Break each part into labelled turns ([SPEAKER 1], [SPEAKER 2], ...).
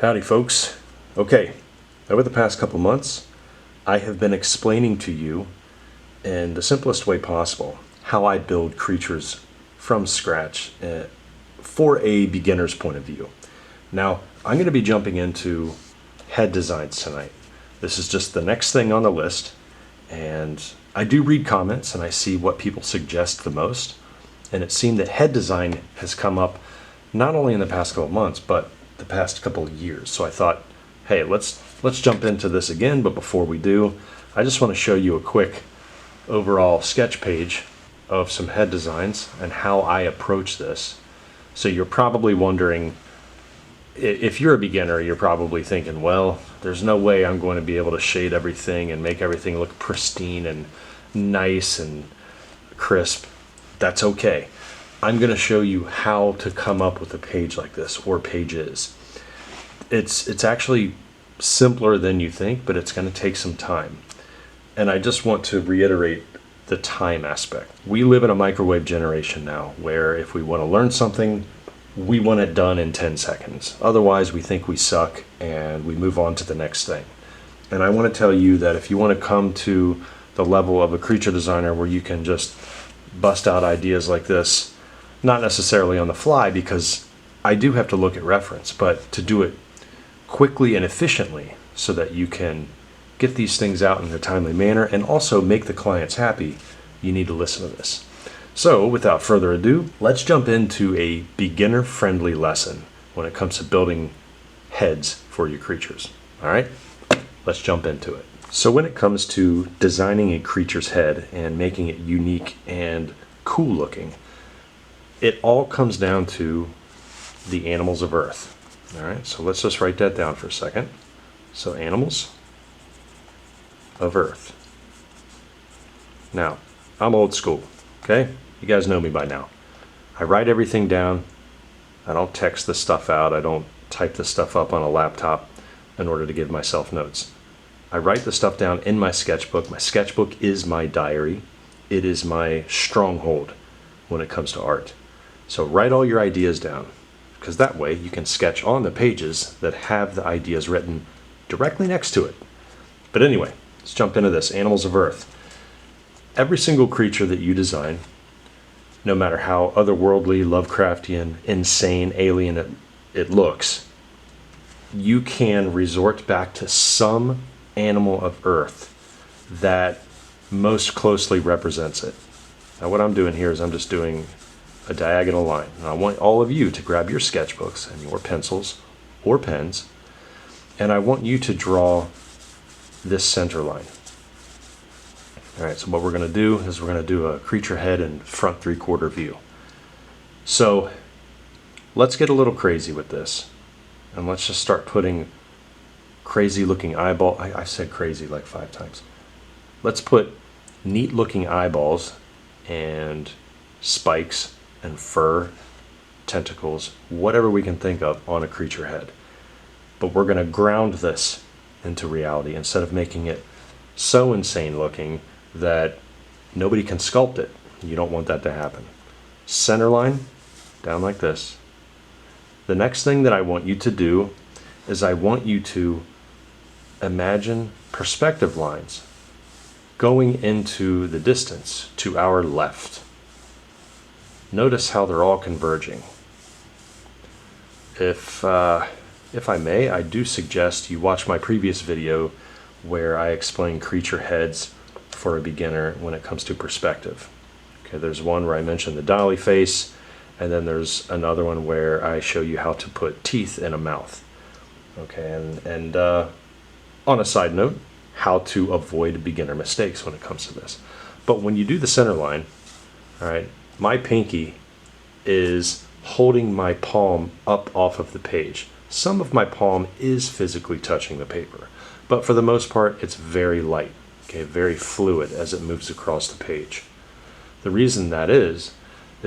[SPEAKER 1] Howdy folks. Okay, over the past couple months I have been explaining to you in the simplest way possible how I build creatures from scratch for a beginner's point of view. Now I'm going to be jumping into head designs tonight. This is just the next thing on the list, and I do read comments and I see what people suggest the most, and it seemed that head design has come up not only in the past couple months but the past couple of years. So I thought, hey, let's jump into this again, but before we do, I just want to show you a quick overall sketch page of some head designs and how I approach this. So you're probably wondering, if you're a beginner, you're probably thinking, well, there's no way I'm going to be able to shade everything and make everything look pristine and nice and crisp. That's okay. I'm going to show you how to come up with a page like this, or pages. It's actually simpler than you think, but it's going to take some time. And I just want to reiterate the time aspect. We live in a microwave generation now, where if we want to learn something, we want it done in 10 seconds. Otherwise, we think we suck and we move on to the next thing. And I want to tell you that if you want to come to the level of a creature designer where you can just bust out ideas like this, not necessarily on the fly, because I do have to look at reference, but to do it quickly and efficiently so that you can get these things out in a timely manner and also make the clients happy, you need to listen to this. So without further ado, let's jump into a beginner-friendly lesson when it comes to building heads for your creatures. All right, let's jump into it. So when it comes to designing a creature's head and making it unique and cool looking, it all comes down to the animals of Earth. All right, so let's just write that down for a second. So animals of Earth. Now, I'm old school, okay? You guys know me by now. I write everything down. I don't text this stuff out. I don't type this stuff up on a laptop in order to give myself notes. I write the stuff down in my sketchbook. My sketchbook is my diary. It is my stronghold when it comes to art. So write all your ideas down, because that way you can sketch on the pages that have the ideas written directly next to it. But anyway, let's jump into this. Animals of Earth. Every single creature that you design, no matter how otherworldly, Lovecraftian, insane, alien it looks, you can resort back to some animal of Earth that most closely represents it. Now what I'm doing here is I'm just doing a diagonal line. And I want all of you to grab your sketchbooks and your pencils or pens, and I want you to draw this center line. All right, so what we're going to do is we're going to do a creature head in front 3/4 view. So let's get a little crazy with this, and let's just start putting crazy looking eyeball. I said crazy like 5 times. Let's put neat looking eyeballs and spikes and fur, tentacles, whatever we can think of on a creature head. But we're going to ground this into reality instead of making it so insane looking that nobody can sculpt it. You don't want that to happen. Center line down like this. The next thing that I want you to do is I want you to imagine perspective lines going into the distance to our left. Notice how they're all converging. If I may, I do suggest you watch my previous video where I explain creature heads for a beginner when it comes to perspective. Okay, there's one where I mentioned the dolly face, and then there's another one where I show you how to put teeth in a mouth. Okay, and on a side note, how to avoid beginner mistakes when it comes to this. But when you do the center line, all right, my pinky is holding my palm up off of the page. Some of my palm is physically touching the paper, but for the most part, it's very light, okay, very fluid as it moves across the page. The reason that is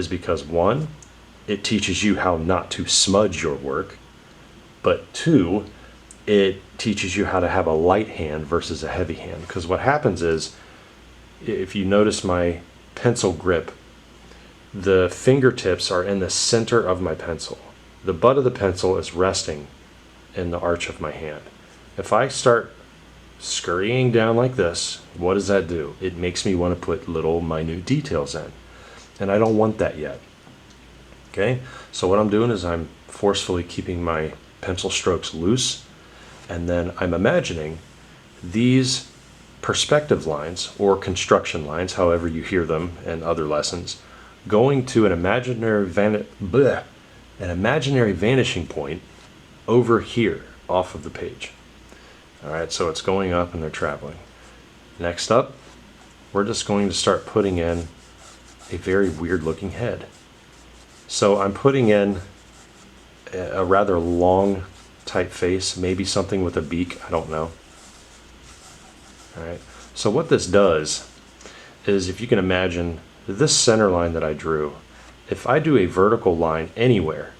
[SPEAKER 1] because 1, it teaches you how not to smudge your work, but 2, it teaches you how to have a light hand versus a heavy hand. Because what happens is, if you notice my pencil grip, the fingertips are in the center of my pencil. The butt of the pencil is resting in the arch of my hand. If I start scurrying down like this, what does that do? It makes me want to put little minute details in. And I don't want that yet. Okay, so what I'm doing is I'm forcefully keeping my pencil strokes loose, and then I'm imagining these perspective lines or construction lines, however you hear them in other lessons, going to an imaginary vanishing point over here off of the page. All right, so it's going up and they're traveling. Next up, we're just going to start putting in a very weird looking head. So I'm putting in a rather long type face, maybe something with a beak, I don't know. All right, so what this does is, if you can imagine this center line that I drew, if I do a vertical line anywhere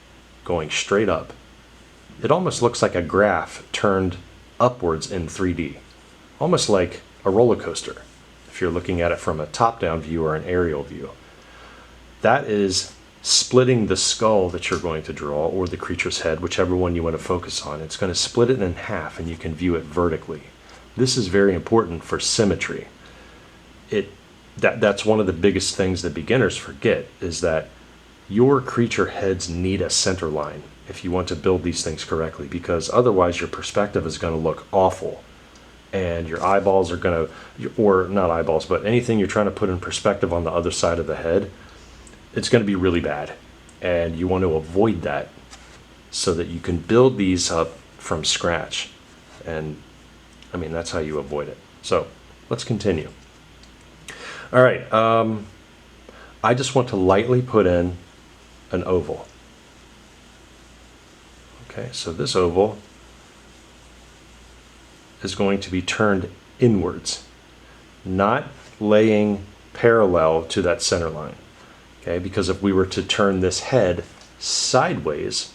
[SPEAKER 1] going straight up, it almost looks like a graph turned upwards in 3D, almost like a roller coaster if you're looking at it from a top-down view or an aerial view. That is splitting the skull that you're going to draw, or the creature's head, whichever one you want to focus on. It's going to split it in half and you can view it vertically. This is very important for symmetry. That's one of the biggest things that beginners forget, is that your creature heads need a center line if you want to build these things correctly, because otherwise your perspective is going to look awful, and your eyeballs are going to, or not eyeballs, but anything you're trying to put in perspective on the other side of the head, it's going to be really bad, and you want to avoid that so that you can build these up from scratch. And I mean, that's how you avoid it. So let's continue. All right, I just want to lightly put in an oval. Okay, so this oval is going to be turned inwards, not laying parallel to that center line. Okay, because if we were to turn this head sideways,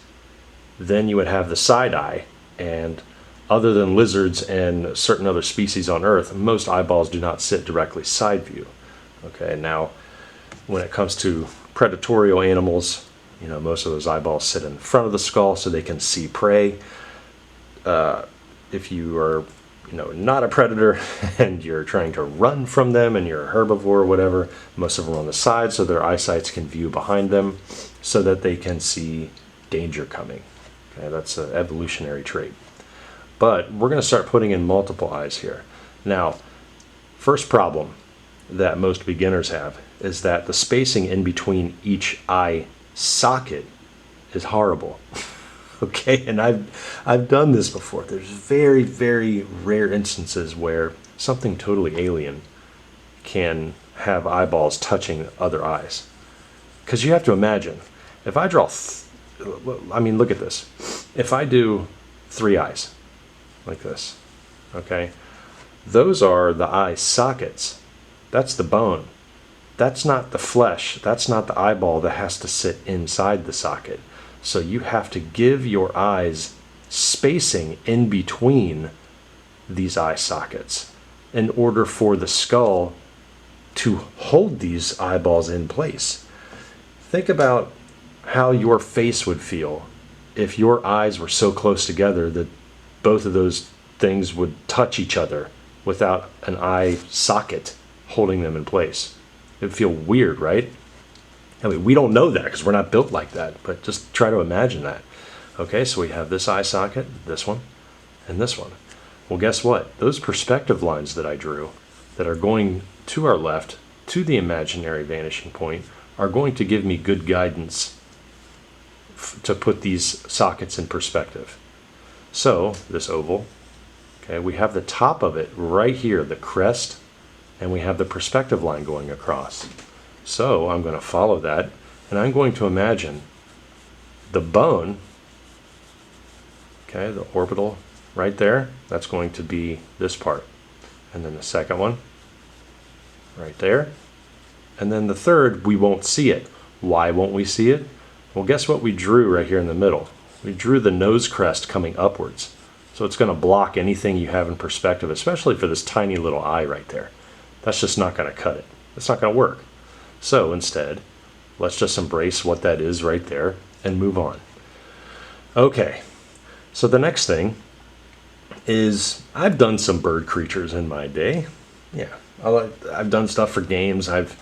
[SPEAKER 1] then you would have the side eye, and other than lizards and certain other species on Earth, most eyeballs do not sit directly side view. Okay, now when it comes to predatorial animals, you know, most of those eyeballs sit in front of the skull so they can see prey. If you are, you know, not a predator and you're trying to run from them and you're a herbivore or whatever, most of them are on the side so their eyesights can view behind them so that they can see danger coming. Okay, that's an evolutionary trait. But we're going to start putting in multiple eyes here. Now, first problem that most beginners have is that the spacing in between each eye socket is horrible. Okay, and I've done this before. There's very, very rare instances where something totally alien can have eyeballs touching other eyes. Because you have to imagine, if I draw, I mean, look at this. If I do 3 eyes, like this, okay, those are the eye sockets. That's the bone. That's not the flesh. That's not the eyeball that has to sit inside the socket. So you have to give your eyes spacing in between these eye sockets in order for the skull to hold these eyeballs in place. Think about how your face would feel if your eyes were so close together that both of those things would touch each other without an eye socket holding them in place. It would feel weird, right? I mean, we don't know that because we're not built like that, but just try to imagine that. Okay, so we have this eye socket, this one, and this one. Well, guess what? Those perspective lines that I drew that are going to our left to the imaginary vanishing point are going to give me good guidance to put these sockets in perspective. So, this oval, okay, we have the top of it right here, the crest, and we have the perspective line going across. So I'm going to follow that, and I'm going to imagine the bone, okay, the orbital right there, that's going to be this part. And then the second one, right there. And then the third, we won't see it. Why won't we see it? Well, guess what we drew right here in the middle? We drew the nose crest coming upwards. So it's going to block anything you have in perspective, especially for this tiny little eye right there. That's just not going to cut it. It's not going to work. So instead, let's just embrace what that is right there and move on. Okay, So the next thing is I've done some bird creatures in my day. Yeah, I've done stuff for games. I've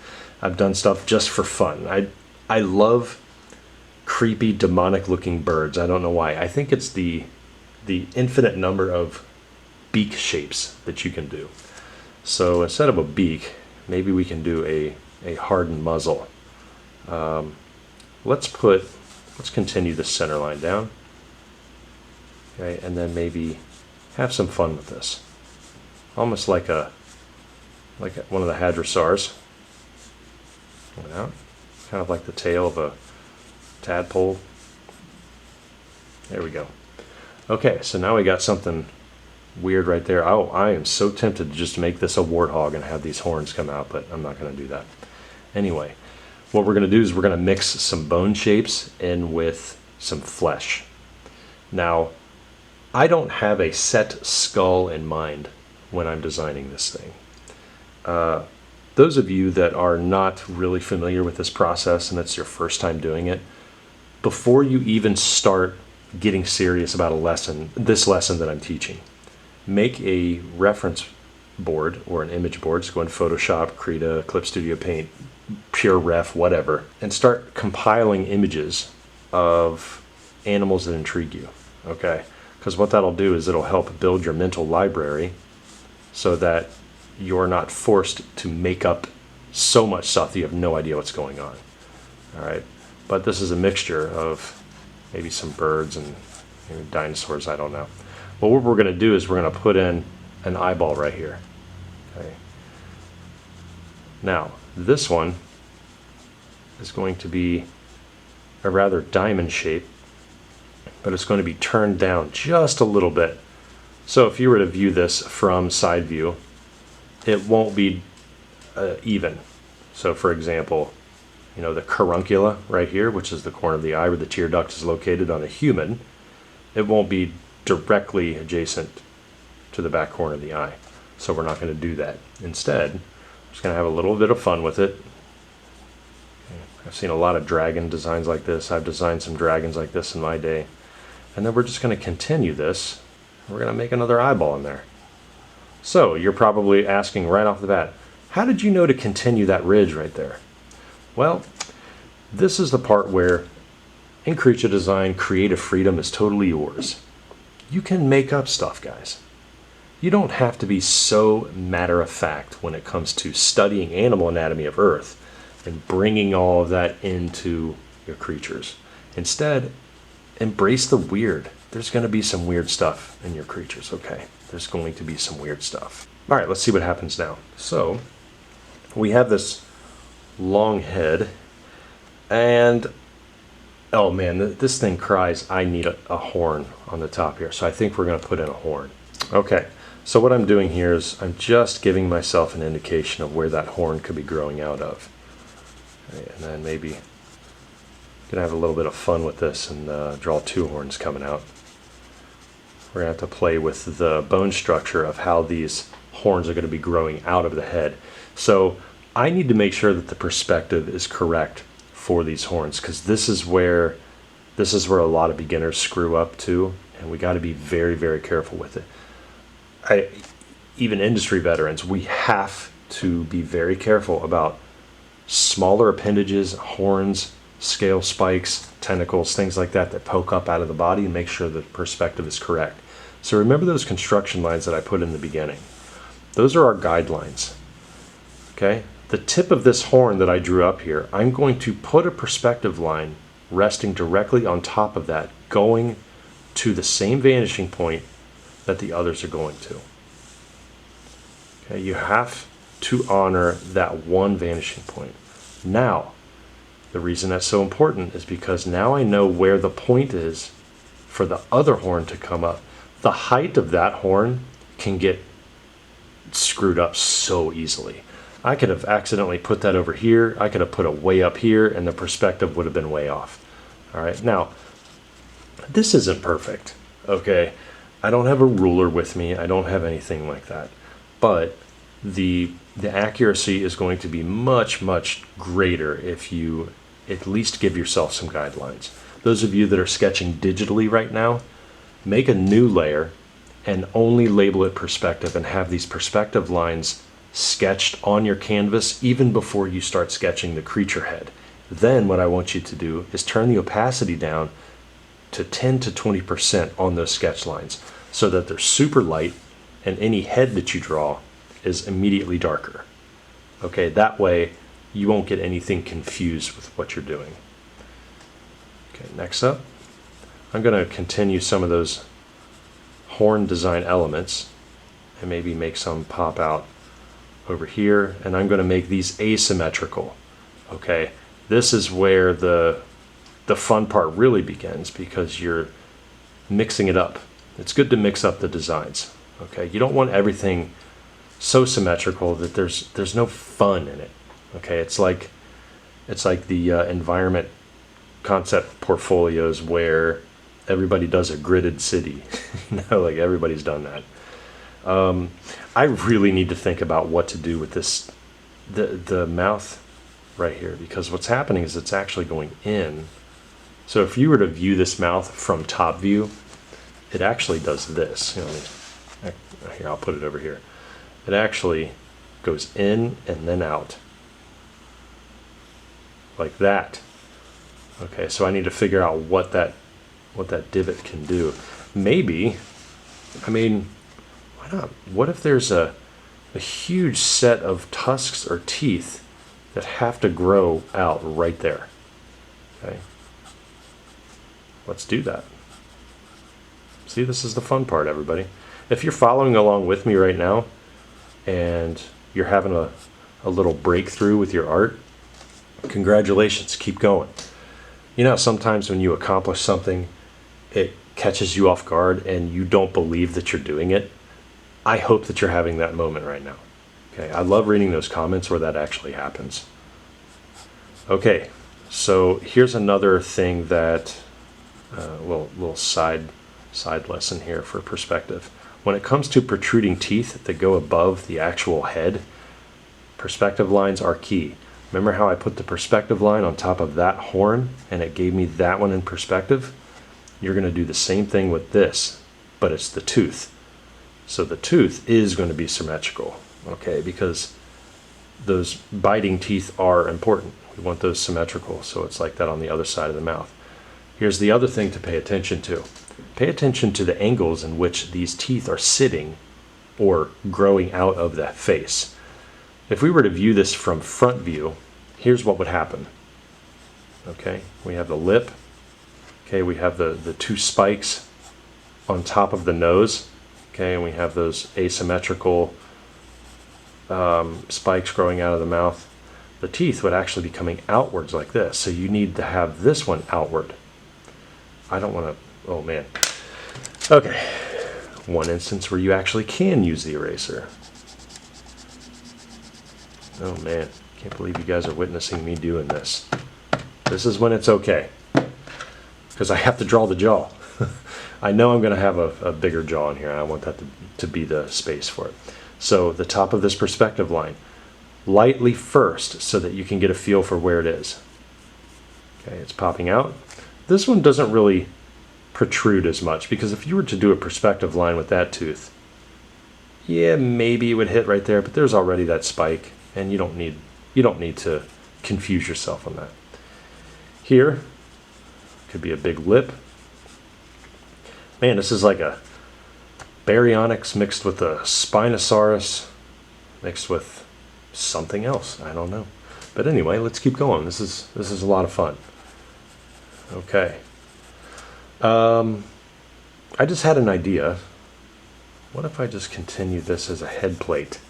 [SPEAKER 1] done stuff just for fun. I love creepy, demonic-looking birds. I don't know why. I think it's the infinite number of beak shapes that you can do. So instead of a beak, maybe we can do a hardened muzzle. Let's continue the center line down. Okay, and then maybe have some fun with this. Almost like one of the hadrosaurs. Kind of like the tail of a tadpole. There we go. Okay, so now we got something weird right there. Oh, I am so tempted to just make this a warthog and have these horns come out, but I'm not going to do that. Anyway, what we're going to do is we're going to mix some bone shapes in with some flesh. Now, I don't have a set skull in mind when I'm designing this thing. Those of you that are not really familiar with this process and it's your first time doing it, before you even start getting serious about this lesson that I'm teaching, make a reference board or an image board. So go in Photoshop, Krita, Clip Studio Paint, Pure Ref, whatever, and start compiling images of animals that intrigue you, okay? Because what that'll do is it'll help build your mental library so that you're not forced to make up so much stuff that you have no idea what's going on. All right, but this is a mixture of maybe some birds and maybe dinosaurs, I don't know. But what we're going to do is we're going to put in an eyeball right here. Okay. Now, this one is going to be a rather diamond shape, but it's going to be turned down just a little bit. So if you were to view this from side view, it won't be even. So for example, the caruncula right here, which is the corner of the eye where the tear duct is located on a human, it won't be directly adjacent to the back corner of the eye. So we're not going to do that. Instead, I'm just going to have a little bit of fun with it. I've seen a lot of dragon designs like this. I've designed some dragons like this in my day. And then we're just going to continue this. We're going to make another eyeball in there. So you're probably asking right off the bat, how did you know to continue that ridge right there? Well, this is the part where in creature design, creative freedom is totally yours. You can make up stuff, guys. You don't have to be so matter of fact when it comes to studying animal anatomy of Earth and bringing all of that into your creatures. Instead, embrace the weird. There's going to be some weird stuff in your creatures, okay? There's going to be some weird stuff. All right, let's see what happens now. So we have this long head, and oh man, this thing cries, I need a horn on the top here. So I think we're going to put in a horn. Okay, so what I'm doing here is I'm just giving myself an indication of where that horn could be growing out of. Okay, and then maybe gonna have a little bit of fun with this and draw two horns coming out. We're going to have to play with the bone structure of how these horns are going to be growing out of the head. So I need to make sure that the perspective is correct for these horns, because this is where a lot of beginners screw up too, and we got to be very, very careful with it. Even industry veterans, we have to be very careful about smaller appendages, horns, scale spikes, tentacles, things like that poke up out of the body, and make sure the perspective is correct. So remember those construction lines that I put in the beginning. Those are our guidelines. Okay? The tip of this horn that I drew up here, I'm going to put a perspective line resting directly on top of that, going to the same vanishing point that the others are going to. Okay? You have to honor that one vanishing point. Now, the reason that's so important is because now I know where the point is for the other horn to come up. The height of that horn can get screwed up so easily. I could have accidentally put that over here. I could have put it way up here, and the perspective would have been way off. All right, now, this isn't perfect, okay? I don't have a ruler with me. I don't have anything like that. But the accuracy is going to be much, much greater if you at least give yourself some guidelines. Those of you that are sketching digitally right now, make a new layer and only label it perspective and have these perspective lines sketched on your canvas even before you start sketching the creature head. Then what I want you to do is turn the opacity down to 10 to 20% on those sketch lines so that they're super light and any head that you draw is immediately darker. Okay, that way you won't get anything confused with what you're doing. Okay, next up, I'm going to continue some of those horn design elements and maybe make some pop out over here, and I'm going to make these asymmetrical. Okay, this is where the fun part really begins because you're mixing it up. It's good to mix up the designs. Okay, you don't want everything so symmetrical that there's no fun in it. Okay, it's like the environment concept portfolios where everybody does a gridded city. You know, like everybody's done that. I really need to think about what to do with this, the mouth right here, because what's happening is it's actually going in. So if you were to view this mouth from top view, it actually does this. You know, here, I'll put it over here. It actually goes in and then out like that. Okay, so I need to figure out what that divot can do. Maybe, I mean, why not? What if there's a huge set of tusks or teeth that have to grow out right there? Okay, let's do that. See, this is the fun part, everybody. If you're following along with me right now and you're having a little breakthrough with your art, congratulations, keep going. You know, sometimes when you accomplish something, it catches you off guard and you don't believe that you're doing it. I hope that you're having that moment right now. Okay, I love reading those comments where that actually happens. Okay, so here's another thing that, little side lesson here for perspective. When it comes to protruding teeth that go above the actual head, perspective lines are key. Remember how I put the perspective line on top of that horn and it gave me that one in perspective? You're going to do the same thing with this, but it's the tooth. So the tooth is going to be symmetrical, okay, because those biting teeth are important. We want those symmetrical, so it's like that on the other side of the mouth. Here's the other thing to pay attention to. Pay attention to the angles in which these teeth are sitting or growing out of that face. If we were to view this from front view, here's what would happen. Okay, we have the lip. Okay, we have the two spikes on top of the nose. Okay, and we have those asymmetrical spikes growing out of the mouth. The teeth would actually be coming outwards like this. So you need to have this one outward. I don't want to, oh man. Okay, one instance where you actually can use the eraser. Oh man, can't believe you guys are witnessing me doing this. This is when it's okay, because I have to draw the jaw. I know I'm going to have a bigger jaw in here. I want that to be the space for it. So the top of this perspective line, lightly first so that you can get a feel for where it is. Okay, it's popping out. This one doesn't really protrude as much, because if you were to do a perspective line with that tooth, yeah, maybe it would hit right there, but there's already that spike, and you don't need to confuse yourself on that. Here could be a big lip. Man, this is like a baryonyx mixed with a Spinosaurus mixed with something else. I don't know. But anyway, let's keep going. This is a lot of fun. Okay. I just had an idea. What if I just continue this as a head plate?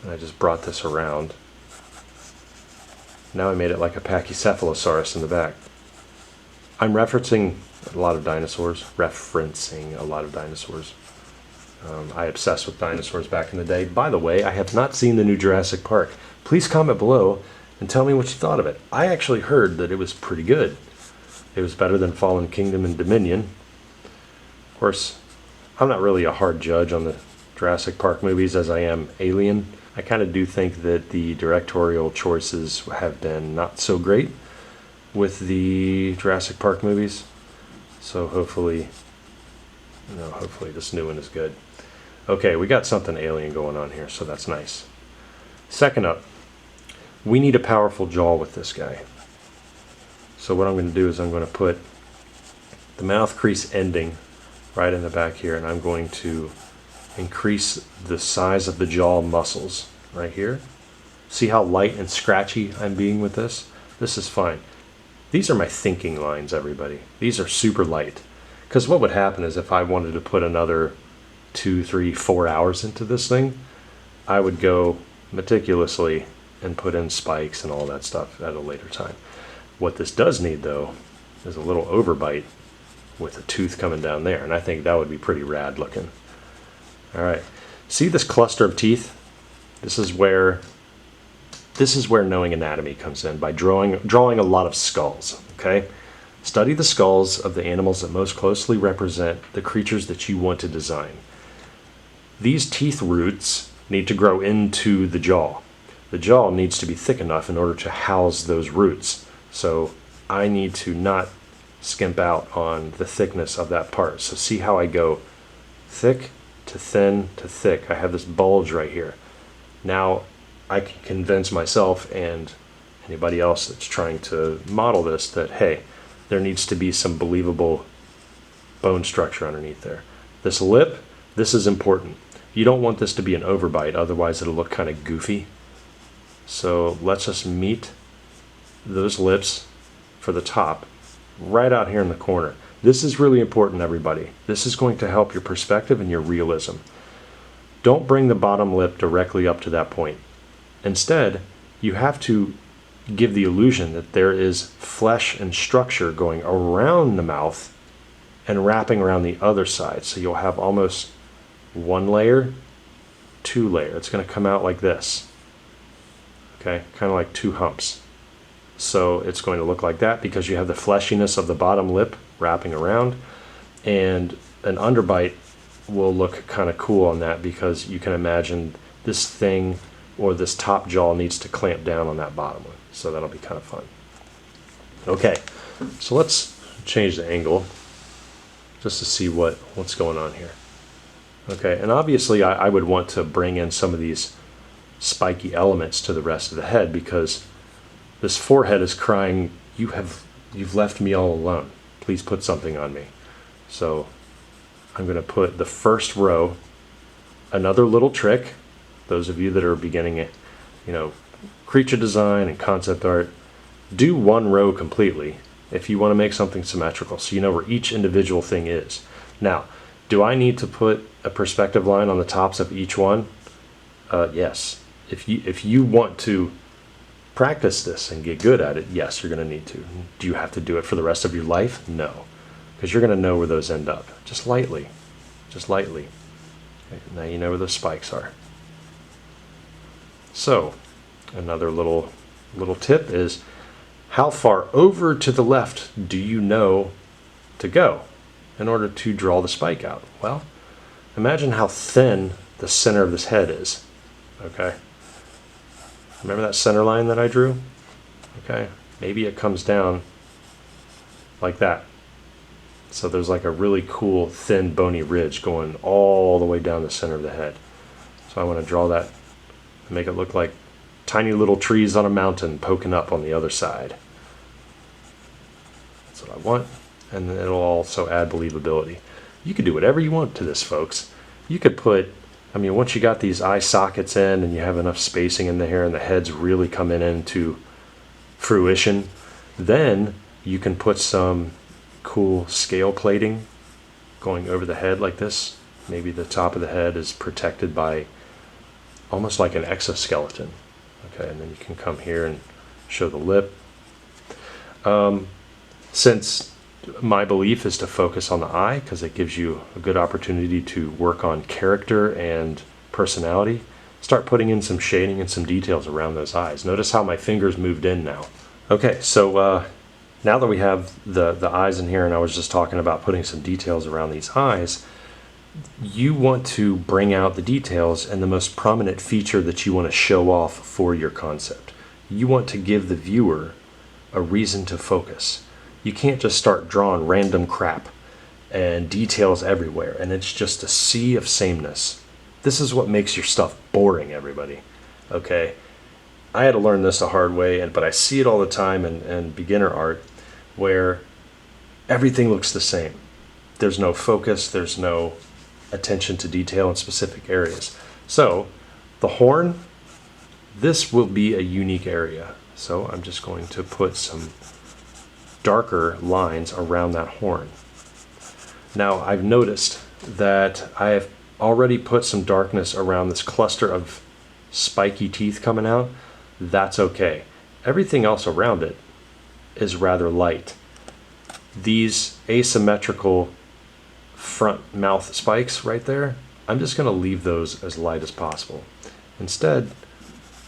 [SPEAKER 1] And I just brought this around. Now I made it like a Pachycephalosaurus in the back. I'm referencing a lot of dinosaurs. I obsessed with dinosaurs back in the day. By the way, I have not seen the new Jurassic Park. Please comment below and tell me what you thought of it. I actually heard that it was pretty good. It was better than Fallen Kingdom and Dominion. Of course, I'm not really a hard judge on the Jurassic Park movies as I am Alien. I kind of do think that the directorial choices have been not so great with the Jurassic Park movies. So hopefully No, hopefully this new one is good. Okay, we got something alien going on here, so that's nice. Second up, we need a powerful jaw with this guy. So what I'm going to do is I'm going to put the mouth crease ending right in the back here, and I'm going to increase the size of the jaw muscles right here. See how light and scratchy I'm being with this? This is fine. These are my thinking lines, everybody. These are super light. Because what would happen is if I wanted to put another 2, 3, 4 hours into this thing, I would go meticulously and put in spikes and all that stuff at a later time. What this does need, though, is a little overbite with a tooth coming down there, and I think that would be pretty rad looking. All right, see this cluster of teeth? This is where knowing anatomy comes in, by drawing a lot of skulls. Okay, study the skulls of the animals that most closely represent the creatures that you want to design. These teeth roots need to grow into the jaw. The jaw needs to be thick enough in order to house those roots. So I need to not skimp out on the thickness of that part. So see how I go thick to thin to thick. I have this bulge right here. Now I can convince myself and anybody else that's trying to model this that, hey, there needs to be some believable bone structure underneath there. This lip, this is important. You don't want this to be an overbite, otherwise it'll look kind of goofy. So let's just meet those lips for the top right out here in the corner. This is really important, everybody. This is going to help your perspective and your realism. Don't bring the bottom lip directly up to that point. Instead, you have to give the illusion that there is flesh and structure going around the mouth and wrapping around the other side. So you'll have almost one layer, two layer. It's going to come out like this. Okay, kind of like two humps. So it's going to look like that because you have the fleshiness of the bottom lip wrapping around, and an underbite will look kind of cool on that because you can imagine this thing or this top jaw needs to clamp down on that bottom one. So that'll be kind of fun. Okay, so let's change the angle just to see what's going on here. Okay, and obviously I would want to bring in some of these spiky elements to the rest of the head because this forehead is crying, you've left me all alone. Please put something on me. So I'm going to put the first row, another little trick. Those of you that are beginning, creature design and concept art, do one row completely if you want to make something symmetrical so you know where each individual thing is. Now, do I need to put a perspective line on the tops of each one? Yes. If you want to practice this and get good at it, yes, you're going to need to. Do you have to do it for the rest of your life? No, because you're going to know where those end up. Just lightly. Okay, now you know where the spikes are. So, another little tip is, how far over to the left do you know to go in order to draw the spike out? Well, imagine how thin the center of this head is. Okay. Remember that center line that I drew? Okay. Maybe it comes down like that. So there's like a really cool thin bony ridge going all the way down the center of the head. So I want to draw that and make it look like tiny little trees on a mountain poking up on the other side. That's what I want. And then it'll also add believability. You could do whatever you want to this, folks. You could put, once you got these eye sockets in and you have enough spacing in the hair and the head's really coming into fruition, then you can put some cool scale plating going over the head like this. Maybe the top of the head is protected by almost like an exoskeleton. Okay, and then you can come here and show the lip. Since my belief is to focus on the eye because it gives you a good opportunity to work on character and personality, start putting in some shading and some details around those eyes. Notice how my fingers moved in now. Okay, so now that we have the eyes in here, and I was just talking about putting some details around these eyes, you want to bring out the details and the most prominent feature that you want to show off for your concept. You want to give the viewer a reason to focus. You can't just start drawing random crap. and details everywhere, and it's just a sea of sameness. This is what makes your stuff boring, everybody. Okay? I had to learn this the hard way, but I see it all the time in beginner art where everything looks the same. There's no focus, there's no attention to detail in specific areas. So the horn, this will be a unique area. So I'm just going to put some darker lines around that horn. Now I've noticed that I have already put some darkness around this cluster of spiky teeth coming out. That's okay. Everything else around it is rather light. These asymmetrical front mouth spikes right there, I'm just going to leave those as light as possible. Instead,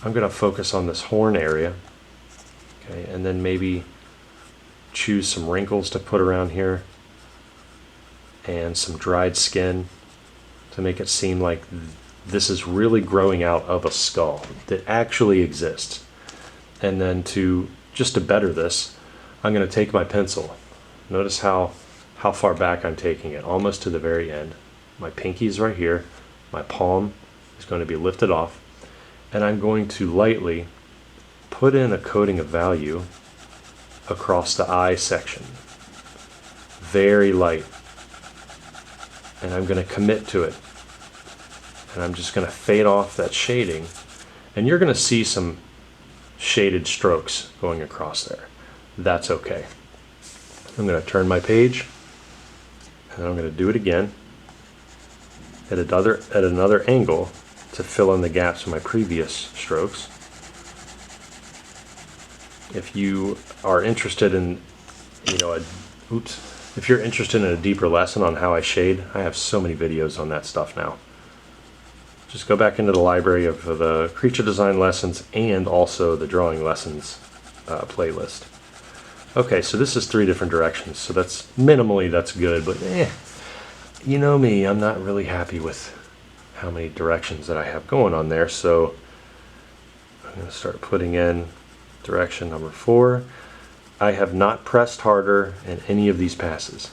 [SPEAKER 1] I'm going to focus on this horn area, okay, and then maybe choose some wrinkles to put around here and some dried skin to make it seem like this is really growing out of a skull that actually exists. And then just to better this, I'm going to take my pencil. Notice how far back I'm taking it, almost to the very end. My pinky's right here. My palm is going to be lifted off. And I'm going to lightly put in a coating of value across the eye section. Very light. And I'm going to commit to it. And I'm just going to fade off that shading. And you're going to see some shaded strokes going across there. That's okay. I'm going to turn my page, and I'm going to do it again at another angle to fill in the gaps in my previous strokes. If you are interested in, if you're interested in a deeper lesson on how I shade, I have so many videos on that stuff now. Just go back into the library of the creature design lessons and also the drawing lessons playlist. Okay, so this is 3 different directions, so that's minimally that's good, but you know me, I'm not really happy with how many directions that I have going on there, so I'm going to start putting in direction number 4. I have not pressed harder in any of these passes.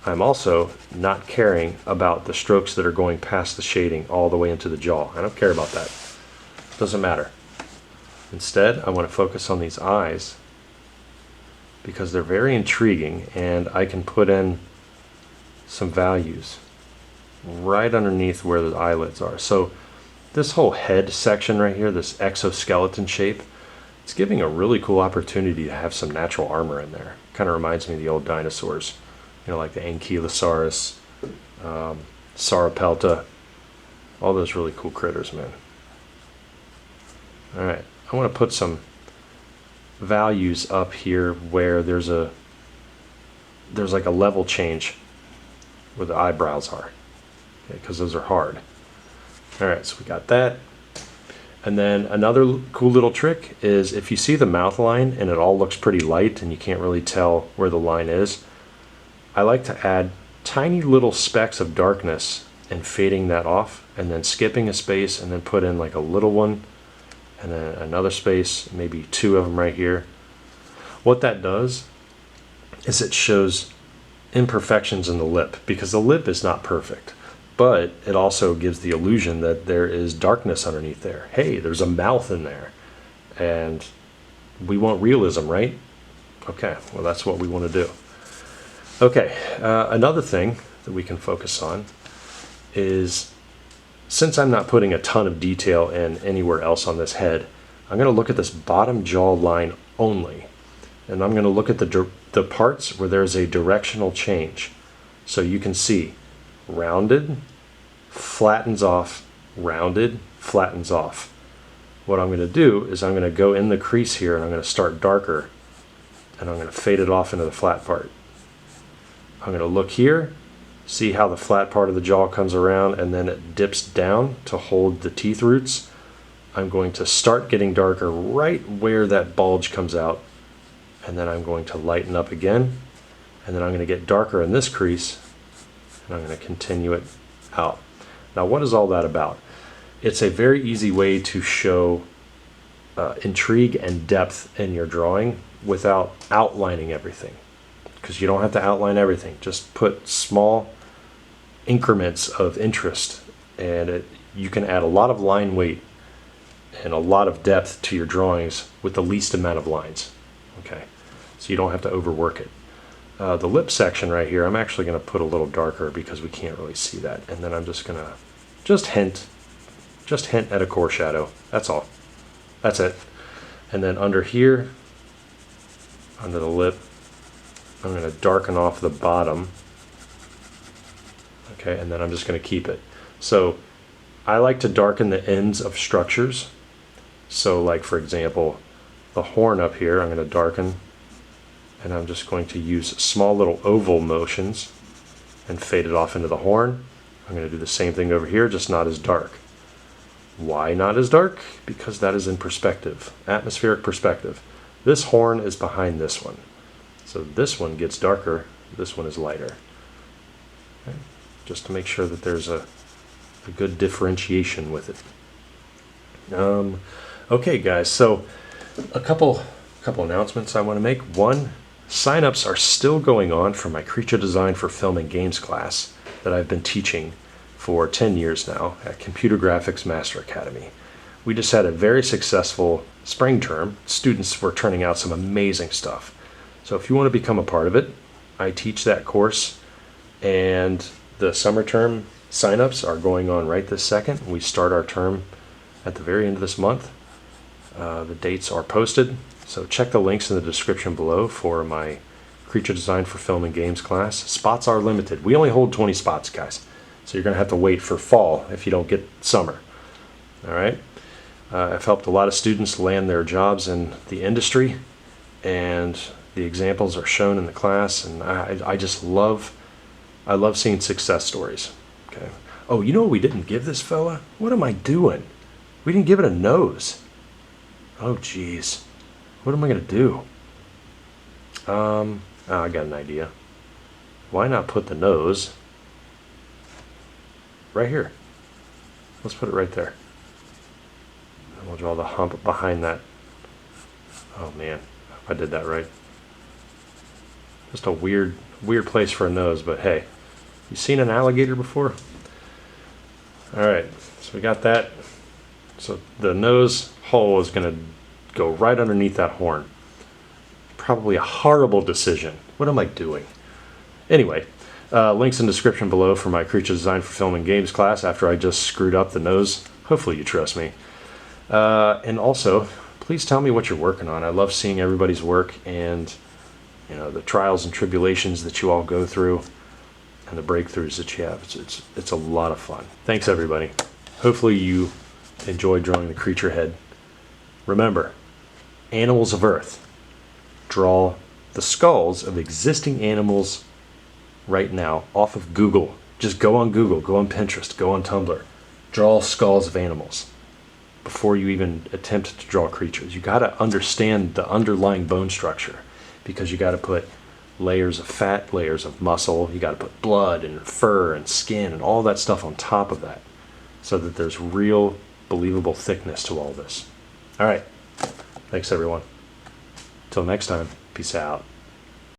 [SPEAKER 1] I'm also not caring about the strokes that are going past the shading all the way into the jaw. I don't care about that. Doesn't matter. Instead, I want to focus on these eyes because they're very intriguing, and I can put in some values right underneath where the eyelids are. So this whole head section right here, this exoskeleton shape, it's giving a really cool opportunity to have some natural armor in there. Kind of reminds me of the old dinosaurs, like the Ankylosaurus, Sauropelta, all those really cool critters, man. All right, I want to put some values up here where there's like a level change where the eyebrows are, because those are hard. All right, so we got that. And then another cool little trick is if you see the mouth line and it all looks pretty light and you can't really tell where the line is, I like to add tiny little specks of darkness and fading that off, and then skipping a space and then put in like a little one and then another space, maybe 2 of them right here. What that does is it shows imperfections in the lip, because the lip is not perfect, but it also gives the illusion that there is darkness underneath there. Hey, there's a mouth in there, and we want realism, right? Okay, well, that's what we want to do. Okay, another thing that we can focus on is, since I'm not putting a ton of detail in anywhere else on this head, I'm going to look at this bottom jaw line only, and I'm going to look at the parts where there's a directional change. So you can see rounded, flattens off, rounded, flattens off. What I'm going to do is I'm going to go in the crease here, and I'm going to start darker, and I'm going to fade it off into the flat part. I'm going to look here, see how the flat part of the jaw comes around and then it dips down to hold the teeth roots. I'm going to start getting darker right where that bulge comes out, and then I'm going to lighten up again, and then I'm going to get darker in this crease, and I'm going to continue it out. Now, what is all that about? It's a very easy way to show intrigue and depth in your drawing without outlining everything. because you don't have to outline everything. Just put small increments of interest, and you can add a lot of line weight and a lot of depth to your drawings with the least amount of lines. Okay, so you don't have to overwork it. The lip section right here, I'm actually going to put a little darker because we can't really see that. And then I'm just going to just hint at a core shadow. That's all. That's it. And then under here, under the lip, I'm going to darken off the bottom. Okay, and then I'm just going to keep it. So I like to darken the ends of structures. So like, for example, the horn up here, I'm going to darken, and I'm just going to use small little oval motions and fade it off into the horn. I'm going to do the same thing over here, just not as dark. Why not as dark? Because that is in perspective, atmospheric perspective. This horn is behind this one. So this one gets darker, this one is lighter. Okay. Just to make sure that there's a good differentiation with it. Okay guys, so a couple announcements I want to make. One, sign-ups are still going on for my Creature Design for Film and Games class that I've been teaching for 10 years now at Computer Graphics Master Academy. We just had a very successful spring term. Students were turning out some amazing stuff. So if you want to become a part of it, I teach that course, and the summer term sign-ups are going on right this second. We start our term at the very end of this month. The dates are posted, so check the links in the description below for my Creature Design for Film and Games class. Spots are limited. We only hold 20 spots, guys, so you're going to have to wait for fall if you don't get summer. All right. I've helped a lot of students land their jobs in the industry, and the examples are shown in the class, and I just love seeing success stories. Okay. Oh, you know what we didn't give this fella? What am I doing? We didn't give it a nose. Oh, geez. What am I going to do? Oh, I got an idea. Why not put the nose right here? Let's put it right there. And we'll draw the hump behind that. Oh, man. I did that right. Just a weird place for a nose, but hey. You seen an alligator before? Alright, so we got that. So the nose hole is going to go right underneath that horn. Probably a horrible decision. What am I doing? Anyway, links in the description below for my Creature Design for Film and Games class after I just screwed up the nose. Hopefully you trust me. And also, please tell me what you're working on. I love seeing everybody's work, and the trials and tribulations that you all go through and the breakthroughs that you have. It's a lot of fun. Thanks everybody. Hopefully you enjoyed drawing the creature head. Remember, animals of Earth. Draw the skulls of existing animals right now off of Google. Just go on Google, go on Pinterest, go on Tumblr. Draw skulls of animals before you even attempt to draw creatures. You got to understand the underlying bone structure, because you got to put layers of fat, layers of muscle, you got to put blood and fur and skin and all that stuff on top of that, so that there's real believable thickness to all this. All right, thanks everyone. Till next time, peace out.